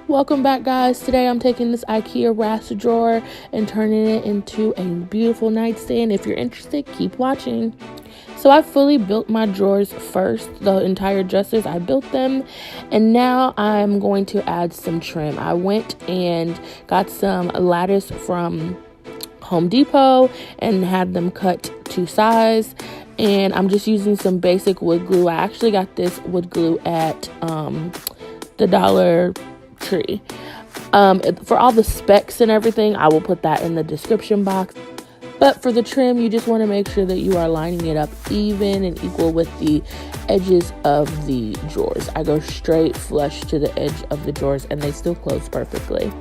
Welcome back, guys. Today I'm taking this Ikea Rast drawer and turning it into a beautiful nightstand. If you're interested, keep watching. So I fully built my drawers first, the entire dressers. I built them, and now I'm going to add some trim. I went and got some lattice from Home Depot and had them cut to size, and I'm just using some basic wood glue. I actually got this wood glue at the Dollar Tree. For all the specs and everything, I will put that in the description box. But for the trim, you just want to make sure that you are lining it up even and equal with the edges of the drawers. I go straight flush to the edge of the drawers and they still close perfectly.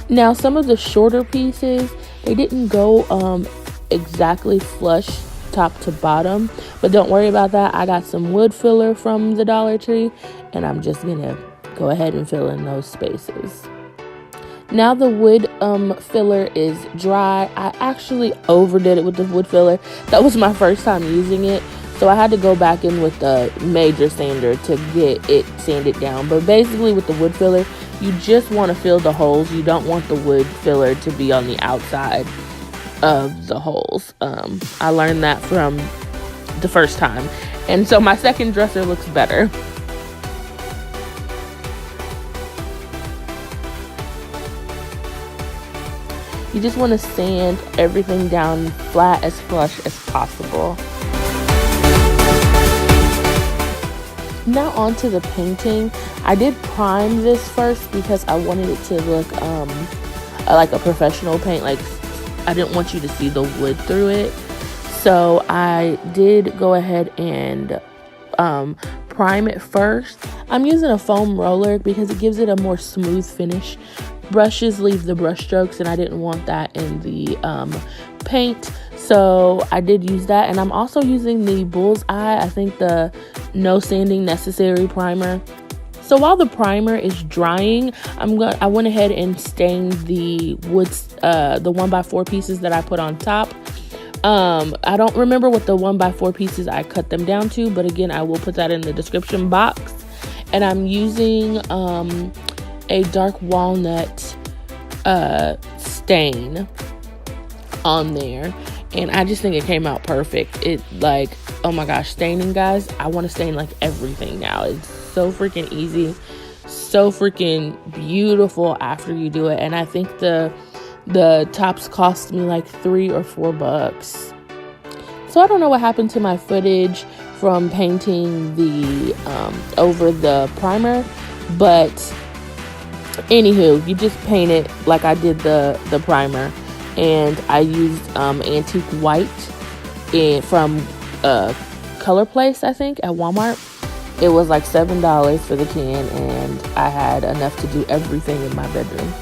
Now, some of the shorter pieces, they didn't go exactly flush top to bottom, but don't worry about that. I got some wood filler from the Dollar Tree and I'm just gonna go ahead and fill in those spaces. Now the wood filler is dry. I actually overdid it with the wood filler. That was my first time using it, so I had to go back in with the major sander to get it sanded down. But basically with the wood filler, you just want to fill the holes. You don't want the wood filler to be on the outside of the holes. I learned that from the first time, and so my second dresser looks better. You just want to sand everything down flat as flush as possible. Now onto the painting. I did prime this first because I wanted it to look like a professional paint. Like, I didn't want you to see the wood through it. So I did go ahead and prime it first. I'm using a foam roller because it gives it a more smooth finish. Brushes leave the brush strokes, and I didn't want that in the paint, so I did use that. And I'm also using the Bullseye, I think the No Sanding Necessary primer. So while the primer is drying, I went ahead and stained the woods, the 1x4 pieces that I put on top. I don't remember what the 1x4 pieces I cut them down to, but again, I will put that in the description box. And I'm using a dark walnut stain on there, and I just think it came out perfect. It, like, oh my gosh, staining, guys, I want to stain like everything now. It's so freaking easy, so freaking beautiful after you do it. And I think the tops cost me like $3 or $4. So I don't know what happened to my footage from painting the over the primer, but anywho, you just paint it like I did the primer. And I used antique white from Color Place, I think, at Walmart. It was like $7 for the can, and I had enough to do everything in my bedroom.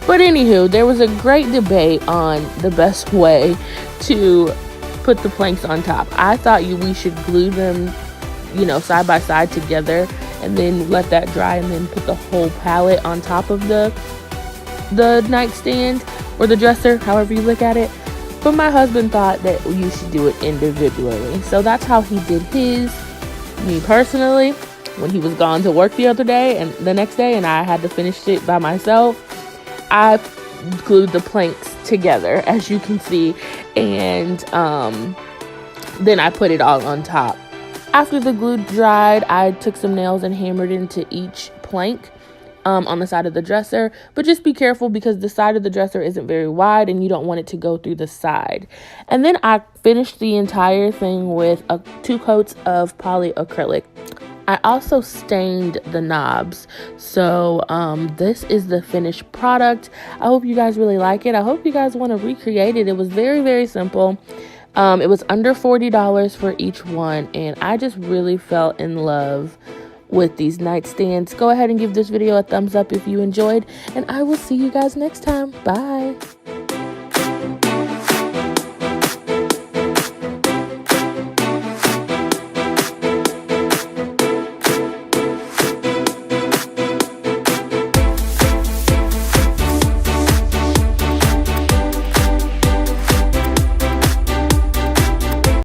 But anywho, there was a great debate on the best way to put the planks on top. I thought we should glue them, side by side together, and then let that dry, and then put the whole palette on top of the nightstand or the dresser, however you look at it. But my husband thought that you should do it individually, so that's how he did his. Me personally, when he was gone to work the next day, and I had to finish it by myself, I glued the planks together, as you can see, and then I put it all on top. After the glue dried, I took some nails and hammered into each plank on the side of the dresser. But just be careful, because the side of the dresser isn't very wide and you don't want it to go through the side. And then I finished the entire thing with 2 coats of polyacrylic. I also stained the knobs. So this is the finished product. I hope you guys really like it. I hope you guys want to recreate it. It was very, very simple. It was under $40 for each one, and I just really fell in love with these nightstands. Go ahead and give this video a thumbs up if you enjoyed, and I will see you guys next time. Bye.